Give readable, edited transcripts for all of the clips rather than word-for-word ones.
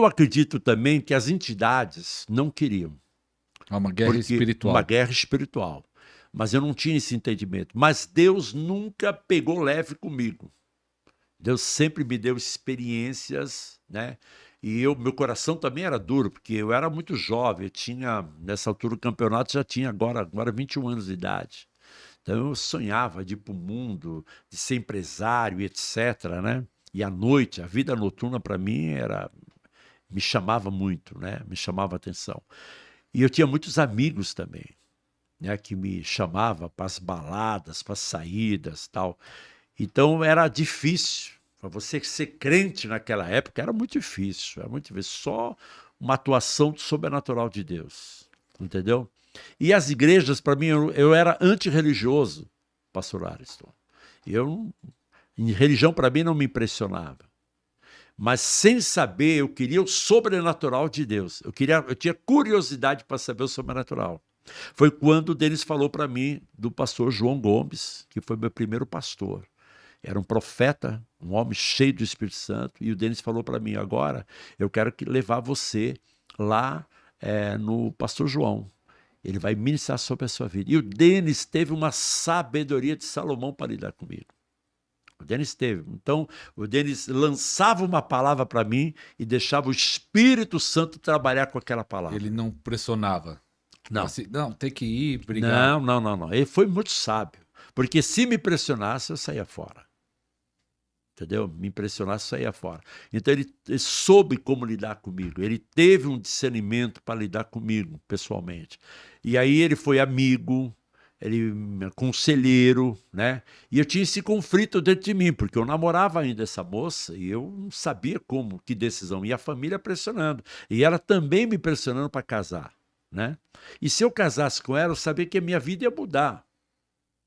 Eu acredito também que as entidades não queriam. É uma guerra espiritual. Uma guerra espiritual. Mas eu não tinha esse entendimento. Mas Deus nunca pegou leve comigo. Deus sempre me deu experiências, né? E meu coração também era duro, porque eu era muito jovem. Eu tinha, nessa altura do campeonato, já tinha agora 21 anos de idade. Então eu sonhava de ir para o mundo, de ser empresário, etc., né? E à noite, a vida noturna para mim me chamava muito, né? Me chamava a atenção. E eu tinha muitos amigos também, né? Que me chamavam para as baladas, para as saídas, tal. Então era difícil. Para você ser crente naquela época era muito difícil, era muito difícil. Só uma atuação sobrenatural de Deus, entendeu? E as igrejas, para mim, eu era antirreligioso, pastor Ariston. Religião para mim não me impressionava. Mas sem saber, eu queria o sobrenatural de Deus. Eu tinha curiosidade para saber o sobrenatural. Foi quando o Denis falou para mim do pastor João Gomes, que foi meu primeiro pastor. Era um profeta, um homem cheio do Espírito Santo. E o Denis falou para mim, agora eu quero levar você lá no pastor João. Ele vai ministrar sobre a sua vida. E o Denis teve uma sabedoria de Salomão para lidar comigo. O Denis teve. Então, o Denis lançava uma palavra para mim e deixava o Espírito Santo trabalhar com aquela palavra. Ele não pressionava. Não. Assim, não, tem que ir, brigar. Não. Ele foi muito sábio. Porque se me pressionasse, eu saía fora. Entendeu? Me impressionasse, saía fora. Então ele soube como lidar comigo. Ele teve um discernimento para lidar comigo, pessoalmente. E aí ele foi amigo, ele conselheiro, né? E eu tinha esse conflito dentro de mim, porque eu namorava ainda essa moça e eu não sabia que decisão. E a família pressionando. E ela também me pressionando para casar, né? E se eu casasse com ela, eu sabia que a minha vida ia mudar.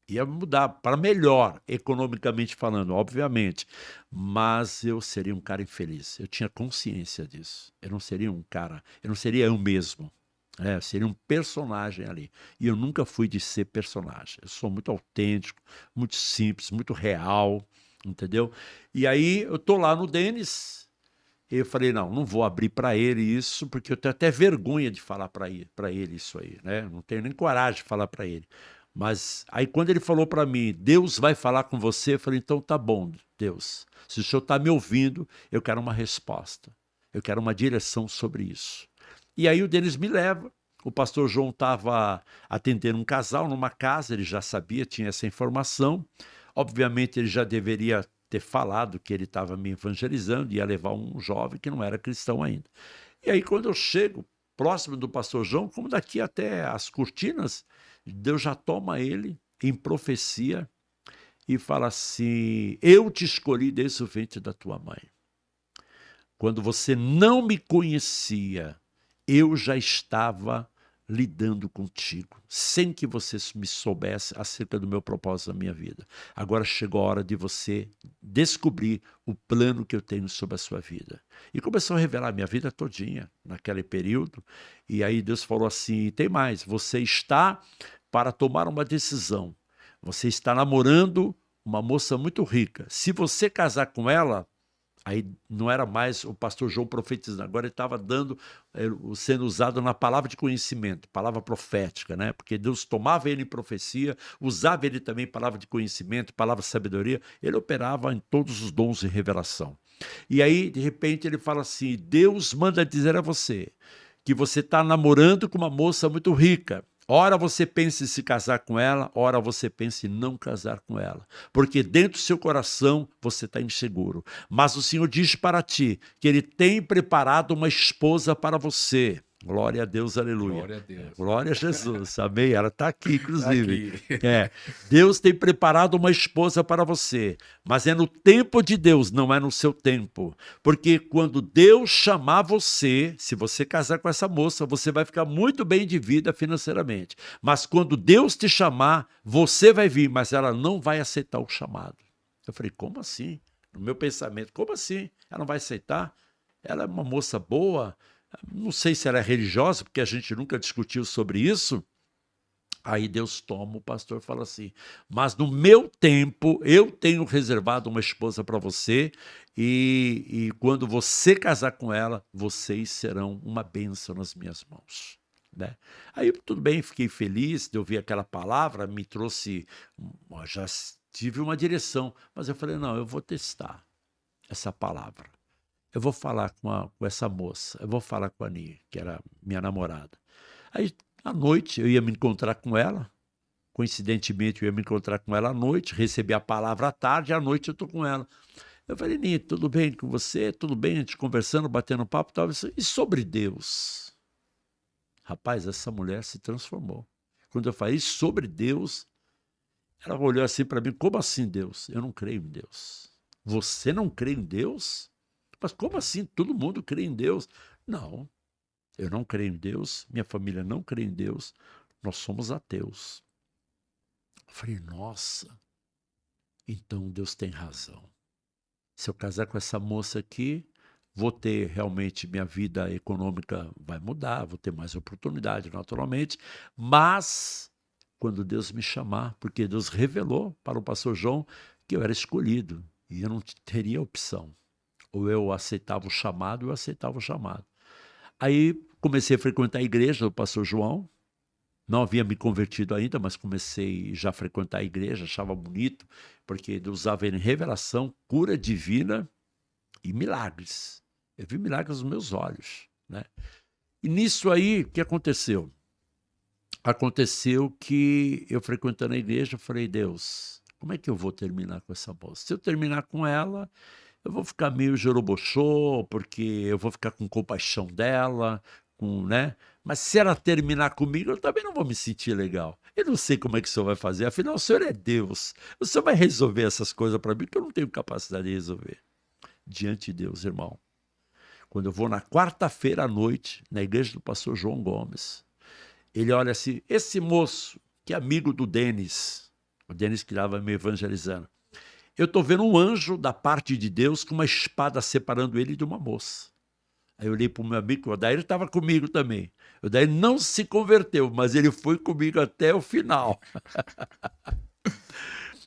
Ia mudar para melhor, economicamente falando, obviamente. Mas eu seria um cara infeliz. Eu tinha consciência disso. Eu não seria um cara, eu não seria eu mesmo. Eu seria um personagem ali. E eu nunca fui de ser personagem. Eu sou muito autêntico, muito simples, muito real, entendeu? E aí eu tô lá no Denis. E eu falei, não vou abrir para ele isso, porque eu tenho até vergonha de falar para ele isso aí, né? Não tenho nem coragem de falar para ele. Mas aí quando ele falou para mim, Deus vai falar com você, eu falei, então tá bom, Deus. Se o senhor está me ouvindo, eu quero uma resposta. Eu quero uma direção sobre isso. E aí o Denis me leva. O pastor João estava atendendo um casal numa casa, ele já sabia, tinha essa informação. Obviamente ele já deveria ter falado que ele estava me evangelizando, ia levar um jovem que não era cristão ainda. E aí quando eu chego próximo do pastor João, como daqui até as cortinas, Deus já toma ele em profecia e fala assim, eu te escolhi desde o ventre da tua mãe. Quando você não me conhecia, eu já estava lidando contigo, sem que você me soubesse acerca do meu propósito na minha vida. Agora chegou a hora de você descobrir o plano que eu tenho sobre a sua vida. E começou a revelar a minha vida todinha, naquele período. E aí Deus falou assim, tem mais, você está para tomar uma decisão. Você está namorando uma moça muito rica. Se você casar com ela, aí não era mais o pastor João profetizando, agora ele estava sendo usado na palavra de conhecimento, palavra profética, né? Porque Deus tomava ele em profecia, usava ele também em palavra de conhecimento, palavra de sabedoria, ele operava em todos os dons de revelação. E aí, de repente, ele fala assim, Deus manda dizer a você que você está namorando com uma moça muito rica. Ora você pensa em se casar com ela, ora você pensa em não casar com ela. Porque dentro do seu coração você está inseguro. Mas o Senhor diz para ti que Ele tem preparado uma esposa para você. Glória a Deus, aleluia. Glória a Deus. Glória a Jesus, amém? Ela está aqui, inclusive. Tá aqui. Deus tem preparado uma esposa para você, mas é no tempo de Deus, não é no seu tempo. Porque quando Deus chamar você, se você casar com essa moça, você vai ficar muito bem de vida financeiramente. Mas quando Deus te chamar, você vai vir, mas ela não vai aceitar o chamado. Eu falei, como assim? No meu pensamento, como assim? Ela não vai aceitar? Ela é uma moça boa, não sei se ela é religiosa, porque a gente nunca discutiu sobre isso, Aí Deus toma o pastor e fala assim, mas no meu tempo eu tenho reservado uma esposa para você e quando você casar com ela, vocês serão uma bênção nas minhas mãos. Né? Aí tudo bem, fiquei feliz de ouvir aquela palavra, me trouxe, já tive uma direção, mas eu falei, não, eu vou testar essa palavra. Eu vou falar com essa moça, eu vou falar com a Ani, que era minha namorada. Aí, à noite, eu ia me encontrar com ela. Coincidentemente, eu ia me encontrar com ela à noite, recebi a palavra à tarde, à noite eu estou com ela. Eu falei, Ni, tudo bem com você? Tudo bem? A gente conversando, batendo papo, tal. E sobre Deus? Rapaz, essa mulher se transformou. Quando eu falei sobre Deus, ela olhou assim para mim, como assim Deus? Eu não creio em Deus. Você não crê em Deus? Mas como assim? Todo mundo crê em Deus? Não, eu não creio em Deus, minha família não crê em Deus, nós somos ateus. Eu falei, nossa, então Deus tem razão. Se eu casar com essa moça aqui, vou ter realmente, minha vida econômica vai mudar, vou ter mais oportunidade, naturalmente, mas quando Deus me chamar, porque Deus revelou para o pastor João que eu era escolhido e eu não teria opção. Ou eu aceitava o chamado, ou eu aceitava o chamado. Aí comecei a frequentar a igreja do pastor João, não havia me convertido ainda, mas comecei já a frequentar a igreja, achava bonito, porque Deus usava em revelação, cura divina e milagres. Eu vi milagres nos meus olhos. Né? E nisso aí, o que aconteceu? Aconteceu que eu frequentando a igreja, eu falei, Deus, como é que eu vou terminar com essa moça? Se eu terminar com ela, eu vou ficar meio jorobochô, porque eu vou ficar com compaixão dela, né? Mas se ela terminar comigo, eu também não vou me sentir legal. Eu não sei como é que o senhor vai fazer, afinal o senhor é Deus. O senhor vai resolver essas coisas para mim, que eu não tenho capacidade de resolver. Diante de Deus, irmão. Quando eu vou na quarta-feira à noite, na igreja do pastor João Gomes, ele olha assim, esse moço, que é amigo do Denis, o Denis que estava me evangelizando, eu estou vendo um anjo da parte de Deus com uma espada separando ele de uma moça. Aí eu olhei para o meu amigo, o Odair estava comigo também. O Odair não se converteu, mas ele foi comigo até o final.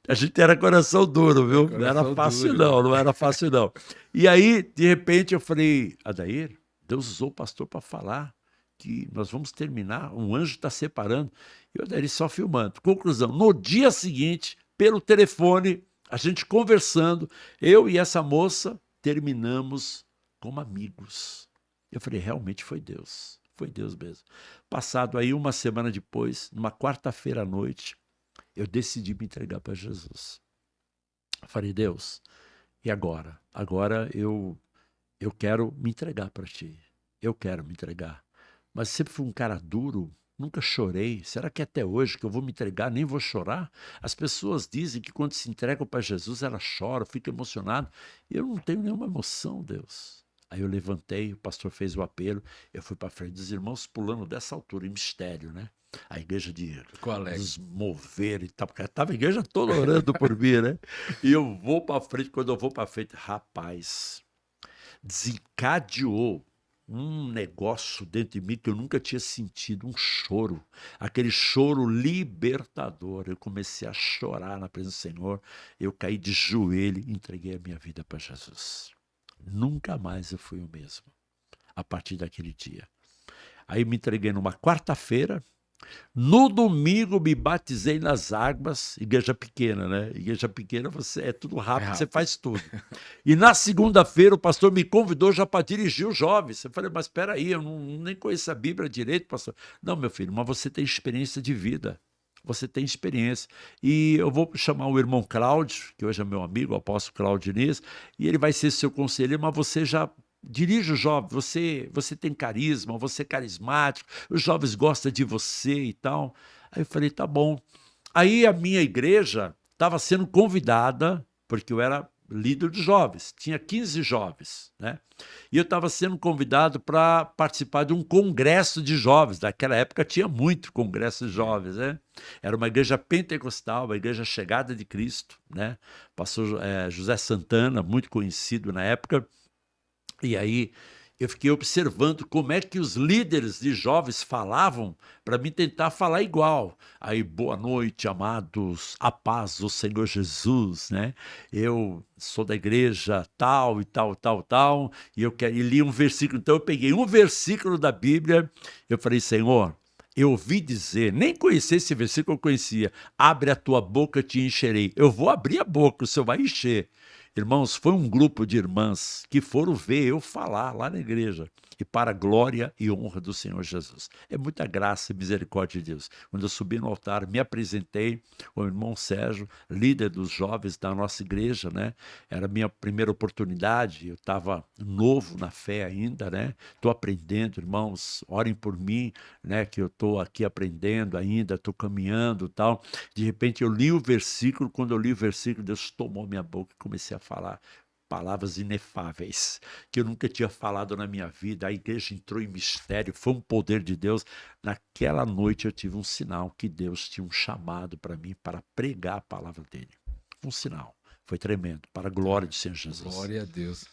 A gente era coração duro, viu? Não era fácil não, não era fácil não. E aí, de repente, eu falei, Odair, Deus usou o pastor para falar que nós vamos terminar, um anjo está separando. E o Odair só filmando. Conclusão, no dia seguinte, pelo telefone, a gente conversando, eu e essa moça terminamos como amigos. Eu falei, realmente foi Deus mesmo. Passado aí uma semana depois, numa quarta-feira à noite, eu decidi me entregar para Jesus. Eu falei, Deus, e agora? Agora eu quero me entregar para ti. Eu quero me entregar. Mas sempre fui um cara duro, nunca chorei. Será que até hoje que eu vou me entregar, nem vou chorar? As pessoas dizem que quando se entregam para Jesus, ela chora, fica emocionada. Eu não tenho nenhuma emoção, Deus. Aí eu levantei, o pastor fez o apelo, eu fui para frente dos irmãos pulando dessa altura, em mistério, né? A igreja de nos mover e tal, porque estava a igreja toda orando por mim, né? E eu vou para frente, quando eu vou para frente, rapaz, desencadeou um negócio dentro de mim que eu nunca tinha sentido, um choro, aquele choro libertador. Eu comecei a chorar na presença do Senhor, eu caí de joelho e entreguei a minha vida para Jesus. Nunca mais eu fui o mesmo, a partir daquele dia. Aí me entreguei numa quarta-feira, no domingo me batizei nas águas, igreja pequena, né? Igreja pequena você é tudo rápido, você faz tudo. E na segunda-feira o pastor me convidou já para dirigir os jovens. Eu falei, mas espera aí, eu nem conheço a Bíblia direito, pastor. Não, meu filho, mas você tem experiência de vida. Você tem experiência. E eu vou chamar o irmão Cláudio, que hoje é meu amigo, o apóstolo Cláudio Diniz, e ele vai ser seu conselheiro, mas você já dirige os jovens, você tem carisma, você é carismático, os jovens gostam de você e tal. Aí eu falei, tá bom. Aí a minha igreja estava sendo convidada, porque eu era líder de jovens, tinha 15 jovens, né? E eu estava sendo convidado para participar de um congresso de jovens. Naquela época tinha muito congresso de jovens, né? Era uma igreja pentecostal, uma igreja Chegada de Cristo, né? Pastor José Santana, muito conhecido na época. E aí eu fiquei observando como é que os líderes de jovens falavam para mim tentar falar igual. Aí, boa noite, amados, a paz do Senhor Jesus, né? Eu sou da igreja tal e tal, tal, tal, e e li um versículo. Então eu peguei um versículo da Bíblia, eu falei, Senhor, eu ouvi dizer, nem conhecia esse versículo, eu conhecia, abre a tua boca, te encherei. Eu vou abrir a boca, o Senhor vai encher. Irmãos, foi um grupo de irmãs que foram ver eu falar lá na igreja, e para a glória e honra do Senhor Jesus. É muita graça e misericórdia de Deus. Quando eu subi no altar, me apresentei, o irmão Sérgio, líder dos jovens da nossa igreja, né? Era a minha primeira oportunidade, eu estava novo na fé ainda, né? Estou aprendendo, irmãos, orem por mim, né? Que eu estou aqui aprendendo ainda, estou caminhando e tal. De repente eu li o versículo, quando eu li o versículo, Deus tomou minha boca e comecei a falar palavras inefáveis, que eu nunca tinha falado na minha vida. A igreja entrou em mistério, foi um poder de Deus. Naquela noite eu tive um sinal que Deus tinha um chamado para mim, para pregar a palavra dele. Um sinal. Foi tremendo, para a glória do Senhor Jesus. Glória a Deus.